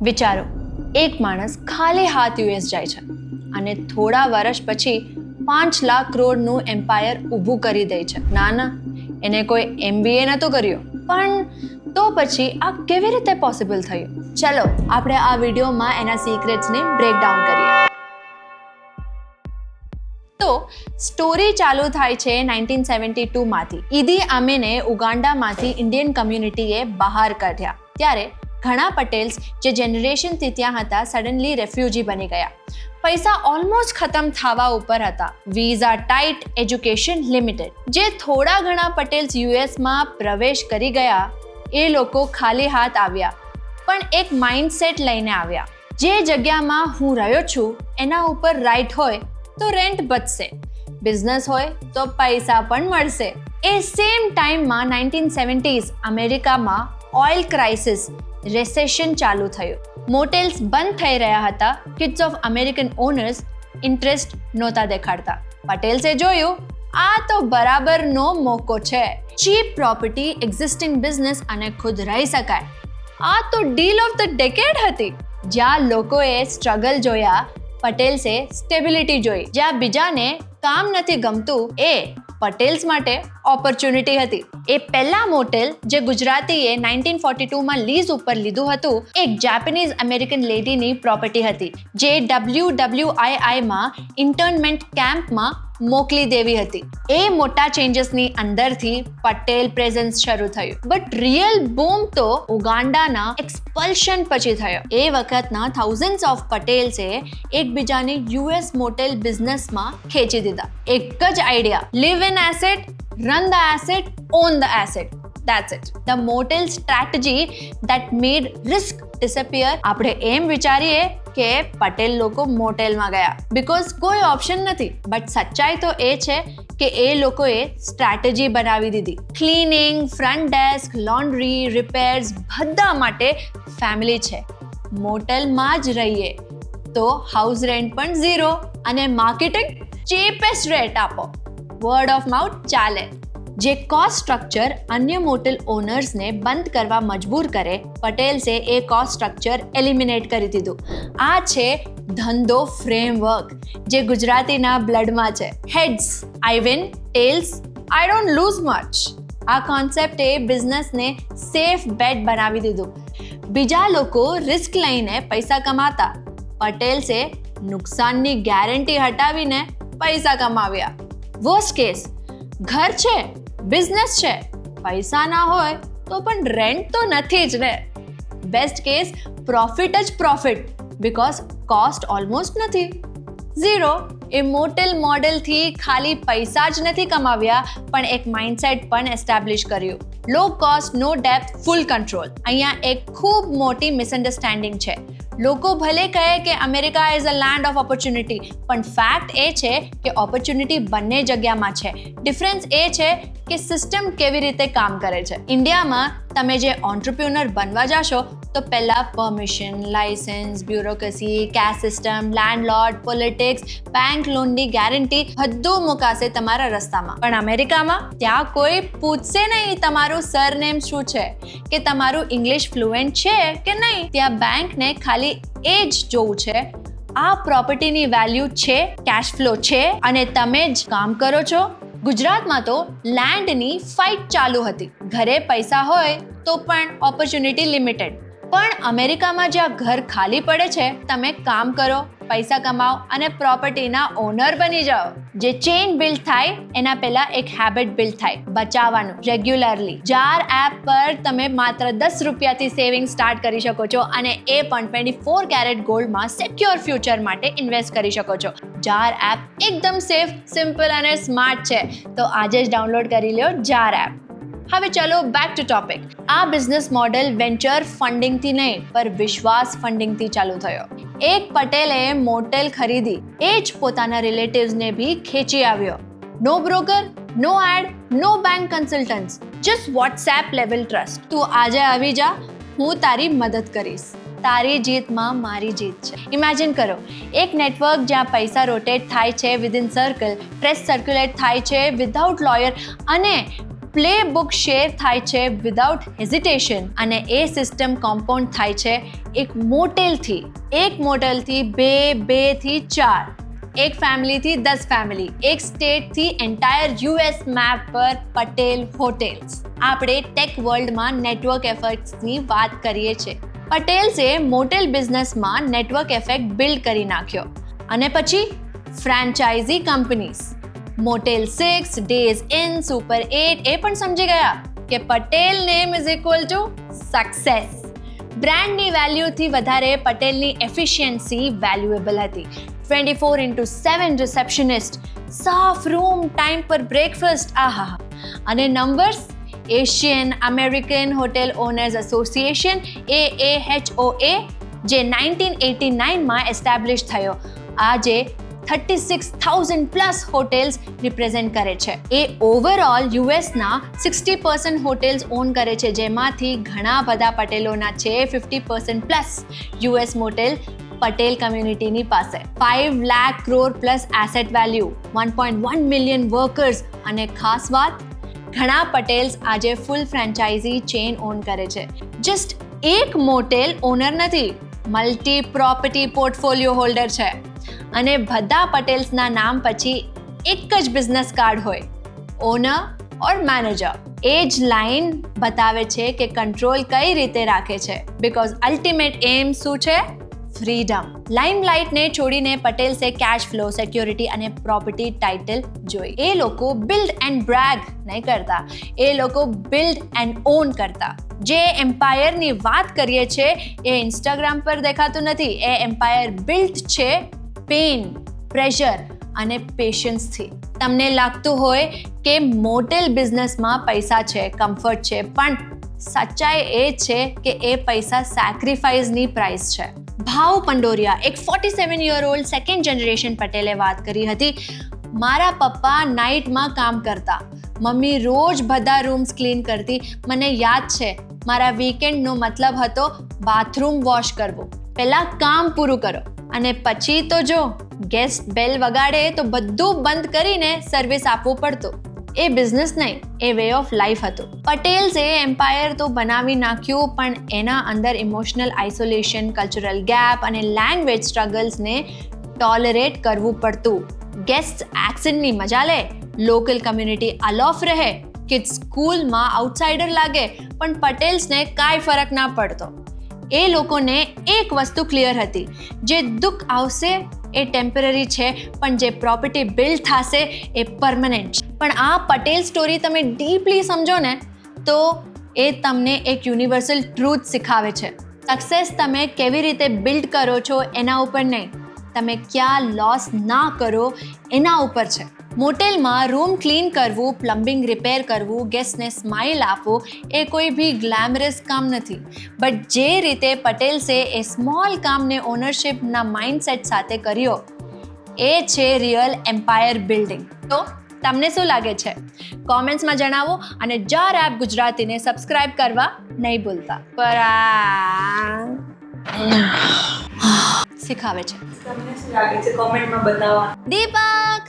વિચારો, એક માણસ ખાલી હાથ યુએસ જાય છે અને થોડા વર્ષ પછી 5 લાખ કરોડનું એમ્પાયર ઊભું કરી દે છે. ના, એને કોઈ MBA નહોતું કર્યું, પણ તો પછી આ કેવી રીતે પોસિબલ થયું? ચલો આપણે આ વિડીયોમાં એના સિક્રેટ્સને બ્રેકડાઉન કરીએ. તો સ્ટોરી ચાલુ થાય છે 1972 માંથી. ઈદી આમીને ઉગાન્ડામાંથી ઇન્ડિયન કમ્યુનિટીએ બહાર કાઢ્યા. ત્યારે ઘણા પટેલ્સ જે જનરેશનથી ત્યાં હતા સડનલી રેફ્યુજી બની ગયા. પૈસા ઓલમોસ્ટ ખતમ થવા ઉપર હતા. Visa tight, education limited. જે થોડા ઘણા પટેલ્સ યુએસમાં પ્રવેશ કરી ગયા એ લોકો ખાલી હાથ આવ્યા, પણ એક માઇન્ડસેટ લઈને આવ્યા. જે જગ્યામાં હું રહ્યો છું એના ઉપર રાઇટ હોય તો રેન્ટ બચશે, બિઝનેસ હોય તો પૈસા પણ મળશે. એ સેમ ટાઈમમાં 1970s અમેરિકામાં ઓઇલ ક્રાઇસિસ, રેસેશન ચાલુ થયું. મોટેલ્સ બંધ થઈ રહ્યા હતા. Kids of American owners interest નહોતા દેખાડતા. પટેલ્સે જોયું આ તો બરાબરનો મોકો છે. ચીપ પ્રોપર્ટી, એક્ઝિસ્ટિંગ બિઝનેસ અને ખુદ રહી શકાય. આ તો ડીલ ઓફ ધ ડેકેડ હતી. જ્યાં લોકોએ સ્ટ્રગલ જોયા, પટેલ્સે સ્ટેબિલિટી જોઈ. જ્યાં બીજાને કામ નથી ગમતું એ પટેલ્સ માટે ઓપોર્ચ્યુનિટી હતી. એ પહેલા મોટેલ જે ગુજરાતીએ 1942માં લીઝ ઉપર લીધું હતું, એક જાપાનીઝ અમેરિકન લેડીની પ્રોપર્ટી હતી જે WWIIમાં ઇન્ટર્નમેન્ટ કેમ્પમાં મોકલી દેવી હતી. એ મોટા ચેન્જીસની અંદરથી પટેલ પ્રેઝન્સ શરૂ થયું. બટ રિયલ બૂમ તો ઉગાન્ડાના એક્સપલ્શન પછી થયો. એ વખતના થાઉઝન્ડ્સ ઓફ પટેલ્સે એકબીજાને યુએસ મોટેલ બિઝનેસમાં ખેંચી દીધા. એક જ idea, live in asset, run the asset, own the asset. That's it. The motel strategy that made risk disappear. આપણે એમ વિચારીએ કે પટેલ લોકો મોટેલમાં ગયા બીકોઝ કોઈ ઓપ્શન નથી, બટ સચ્ચાઈ તો એ છે કે એ લોકોએ સ્ટ્રેટેજી બનાવી દીધી. Cleaning, front desk, laundry, repairs બધા માટે ફેમિલી છે. મોટેલમાં જ રહીએ તો હાઉસ રેન્ટ પણ 0 અને માર્કેટિંગ ચીપેસ્ટ રેટ આપો. વર્ડ ઓફ માઉથ ચાલે. જે કોસ્ટ સ્ટ્રક્ચર અન્ય મોટેલ ઓનર્સને બંધ કરવા મજબૂર કરે, પટેલ્સે એ કોસ્ટ સ્ટ્રક્ચર એલિમિનેટ કરી દીધું. આ છે ધંધો ફ્રેમવર્ક જે ગુજરાતીના બ્લડમાં છે. Heads I win, tails I don't lose much. આ કોન્સેપ્ટે બિઝનેસને સેફ બેટ બનાવી દીધું. બીજા લોકો રિસ્ક લઈને પૈસા કમાતા, પટેલ્સે નુકસાનની ગેરંટી હટાવીને પૈસા કમાવ્યા. વર્સ્ટ કેસ, ઘર છે, બિઝનેસ છે, પૈસા ના હોય તો પણ રેન્ટ તો નથી જ ને. બેસ્ટ કેસ, પ્રોફિટ જ પ્રોફિટ બીકોઝ કોસ્ટ ઓલમોસ્ટ નથી, 0. એ મોટેલ મોડેલથી ખાલી પૈસા જ નથી કમાવ્યા પણ એક માઇન્ડસેટ પણ એસ્ટાબ્લિશ કર્યું. લો કોસ્ટ, નો ડેપ્થ, ફૂલ કંટ્રોલ. અહીંયા એક ખૂબ મોટી મિસઅન્ડરસ્ટેન્ડિંગ છે. લોકો ભલે કહે કે America is a land of opportunity, પણ ફેક્ટ એ છે કે ઓપોર્ચ્યુનિટી બંને જગ્યામાં છે. ડિફરન્સ એ છે કે સિસ્ટમ કેવી રીતે કામ કરે છે. ઇન્ડિયામાં તમે જે ઓન્ટરપ્રિન્યોર બનવા જશો તો પહેલાં permission, licence, bureaucracy, cash system, landlord, politics, bank લોનની ગેરંટી બધું મુકાશે તમારા રસ્તામાં. પણ અમેરિકામાં ત્યાં કોઈ પૂછશે નહીં તમારું સરનેમ શું છે કે તમારું ઇંગ્લિશ ફ્લુએન્ટ છે કે નહીં. ત્યાં બેંકને ખાલી એ જ જોવું છે આ પ્રોપર્ટીની વેલ્યુ છે, કેશ ફ્લો છે અને તમે જ કામ કરો છો. ગુજરાતમાં તો લેન્ડની ફાઇટ ચાલુ હતી. ઘરે પૈસા હોય તો પણ ઓપોર્ચ્યુનિટી લિમિટેડ. પણ અમેરિકામાં જ્યાં ઘર ખાલી પડે છે, તમે કામ કરો, પૈસા કમાઓ અને પ્રોપર્ટીના ઓનર બની જાઓ. જે ચેઇન બિલ્ડ થાય એના પહેલા એક હેબિટ બિલ્ડ થાય, બચાવવાનું રેગ્યુલરલી. જાર એપ પર તમે માત્ર 10 રૂપિયાથી સેવિંગ સ્ટાર્ટ કરી શકો છો અને એ પણ 24 કેરેટ ગોલ્ડમાં સિક્યોર ફ્યુચર માટે ઇન્વેસ્ટ કરી શકો છો. જાર એપ એકદમ સેફ, સિમ્પલ અને સ્માર્ટ છે, તો આજે જ ડાઉનલોડ કરી લો જાર એપ. હવે ચલો બેક ટુ ટોપિક. આ બિઝનેસ મોડેલ વેન્ચર ફંડિંગથી નહીં પર વિશ્વાસ ફંડિંગથી ચાલુ થયો. એક પટેલે મોટેલ ખરીદી, એ જ પોતાના રિલેટિવ્સને બી ખેંચી આવ્યો. No broker, no ad, no bank consultants, just WhatsApp level trust. તું આજે આવી જા, હું તારી મદદ કરીશ. તારી જીતમાં મારી જીત છે. ઇમેજિન કરો એક નેટવર્ક જ્યાં પૈસા રોટેટ થાય છે વિધિન સર્કલ, પ્રેસ સર્ક્યુલેટ થાય છે વિધાઉટ લોયર અને પ્લે બુક શેર થાય છે વિધાઉટ હેઝિટેશન, અને એ સિસ્ટમ કોમ્પાઉન્ડ થાય છે એક મોટેલથી 2 થી 4, એક ફેમિલીથી 10 ફેમિલી, એક સ્ટેટથી એન્ટાયર યુએસ મેપ પર પટેલ હોટેલ્સ. આપણે ટેક વર્લ્ડમાં નેટવર્ક એફેક્ટ્સની વાત કરીએ છીએ. પટેલ્સે મોટેલ બિઝનેસમાં નેટવર્ક એફેક્ટ બિલ્ડ કરી નાખ્યો. અને પછી franchise companies, motel 6, days inn, super 8 એ પણ સમજી ગયા કે Patel name is equal to success. બ્રાન્ડની વેલ્યુથી વધારે પટેલની એફિશિયન્સી વેલ્યુએબલ હતી. 24/7 રિસેપ્શનિસ્ટ, સાફ રૂમ, ટાઈમ પર બ્રેકફાસ્ટ, આહા. અને numbers, Asian American hotel owners association AAHOA, જે 1989માં એસ્ટાબ્લિશ થયો, આજે 36,000+ હોટેલ્સ રિપ્રેઝેન્ટ કરે છે. એ ઓવરઓલ યુએસના 60% હોટેલ્સ ઓન કરે છે, જેમાંથી ઘણા બધા પટેલોના છે 50%+ યુએસ મોટેલ પટેલ કમ્યુનિટીની પાસે. 5 lakh crore+ asset value, 1.1 million workers, અને ખાસ વાત, ઘણા પટેલ્સ આજે ફૂલ ફ્રેન્ચાઇઝી ચેઇન ઓન કરે છે. જસ્ટ એક મોટેલ ઓનર નથી, મલ્ટી પ્રોપર્ટી પોર્ટફોલિયો હોલ્ડર છે. અને બધા પટેલ્સના નામ પછી એક જ બિઝનેસ કાર્ડ હોય, ઓનર ઓર મેનેજર. એ જ લાઈન બતાવે છે કે કંટ્રોલ કઈ રીતે રાખે છે, બિકોઝ અલ્ટિમેટ એમ શું છે? ફ્રીડમ. લાઇમલાઇટને છોડીને પટેલ્સે કેશ ફ્લો, સિક્યોરિટી અને પ્રોપર્ટી ટાઇટલ જોઈ. એ લોકો બિલ્ડ એન્ડ બ્રેગ નહીં કરતા, એ લોકો બિલ્ડ એન્ડ ઓન કરતા. જે એમ્પાયરની વાત કરીએ છીએ એ ઇન્સ્ટાગ્રામ પર દેખાતું નથી. એ એમ્પાયર બિલ્ડ છે પેન, પ્રેશર અને પેશન્સથી. તમને લાગતું હોય કે મોટેલ બિઝનેસમાં પૈસા છે, કમ્ફર્ટ છે, પણ સચ્ચાઈ એ છે કે એ પૈસા સેક્રિફાઈસની પ્રાઇસ છે. ભાવ પંડોરિયા, એક 47-year-old સેકન્ડ જનરેશન પટેલે વાત કરી હતી. મારા પપ્પા નાઇટમાં કામ કરતા, મમ્મી રોજ બધા રૂમ્સ ક્લીન કરતી. મને યાદ છે મારા વીકેન્ડનો મતલબ હતો બાથરૂમ વોશ કરવું. પહેલાં કામ પૂરું કરો અને પછી તો જો ગેસ્ટ બેલ વગાડે તો બધું બંધ કરીને સર્વિસ આપવું પડતું. એ બિઝનેસ નહીં, એ વે ઓફ લાઈફ હતું. પટેલ્સે એમ્પાયર તો બનાવી નાખ્યું, પણ એના અંદર ઇમોશનલ આઇસોલેશન, કલ્ચરલ ગેપ અને લેંગ્વેજ સ્ટ્રગલ્સને ટોલરેટ કરવું પડતું. ગેસ્ટ એક્સેન્ટની મજા લે, લોકલ કમ્યુનિટી અલોફ રહે, કિડ્સ સ્કૂલમાં આઉટસાઇડર લાગે, પણ પટેલ્સને કાંઈ ફરક ના પડતો. એ લોકોને એક વસ્તુ ક્લિયર હતી, જે દુઃખ આવશે એ ટેમ્પરરી છે, પણ જે પ્રોપર્ટી બિલ્ડ થશે એ પરમનન્ટ. પણ આ પટેલ સ્ટોરી તમે ડીપલી સમજો ને તો એ તમને એક યુનિવર્સલ ટ્રુથ શીખાવે છે. સક્સેસ તમે કેવી રીતે બિલ્ડ કરો છો એના ઉપર નહીં, તમે ક્યાં લોસ ના કરો એના ઉપર છે. મોટેલમાં રૂમ ક્લીન કરવું, પ્લમ્બિંગ રિપેર કરવું, ગેસ્ટને સ્માઇલ આપવું એ કોઈ બી ગ્લેમરસ કામ નથી. બટ જે રીતે પટેલ્સે એ સ્મોલ કામને ઓનરશિપના માઇન્ડસેટ સાથે કર્યો, એ છે રિયલ એમ્પાયર બિલ્ડિંગ. તો તમને શું લાગે છે? કોમેન્ટ્સમાં જણાવો અને જાર એપ ગુજરાતીને સબસ્ક્રાઇબ કરવા નહીં ભૂલતા. પર શીખાવે છે. તમને શું લાગે છે? કોમેન્ટમાં બતાવો. દીપક